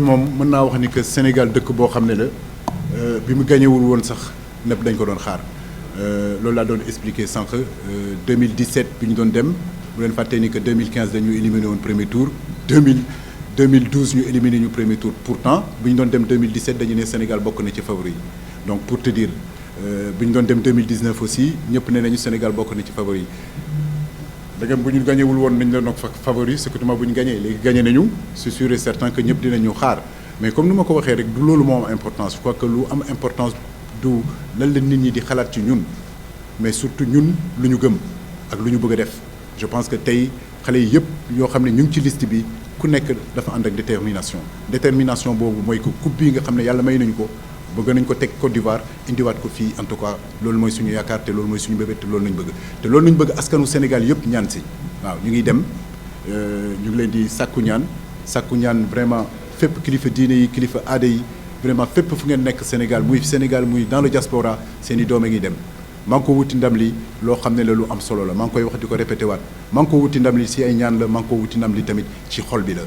moom mën naa wax ni que Sénégal dëkk boo xam ne la bi mu gañewul woon sax ñëpp dañ ko doon xaar loolu laa doon expliquer sànq 2017 bi ñu doon dem bu leen fàttee ni que 2015 dañu éliminé woon premier tour 2012 ñu éliminé ñu premier tour pourtant bi ñu doon dem 2017 dañu ne Sénégal bokk na ci favori yi donc pour te dire bi ñu doon dem 2019 aussi ñëpp ne nañu Sénégal bokk na ci favori yi dëgg bu ñu gañewul woon nañ la nag favori surtout bu ñu gañee léegi gañe nañu c'est sûr et certain que ñëpp dinañu xaar mais comme ni ma ko waxee rek du loolu moo am importance je crois que lu am importance du lan la nit ñi di xalaat ci ñun mais surtout ñun lu ñu gëm ak lu ñu bëgg a def je pense que tey xale yi yëpp yoo xam ne ñu ngi ci liste bi ku nekk dafa ànd ak détermination boobu mooy que coupe bii nga xam ne yàlla may nañu ko bëgg nañ ko teg Côte d'Ivoire indiwaat ko fii en tout cas loolu mooy suñu yaakaar te loolu mooy suñu bébét te loolu nañ bëgg te loolu nañ bëgg askanu Sénégal yëpp ñaan si waaw ñu ngi dem ñu ngi leen di sàkku ñaan vraiment fépp kilifa diine yi kilifa aada yi vraiment fépp fu ngeen nekk Sénégal muy dans le diaspora seen i doom a ngi dem maa ngi ko wuti ndam li loo xam ne la lu am solo la maa ngi koy wax di ko répété waat maa ngi ko wuti ndam li si ay ñaan la maa ngi ko wuti ndam li tamit ci xol bi la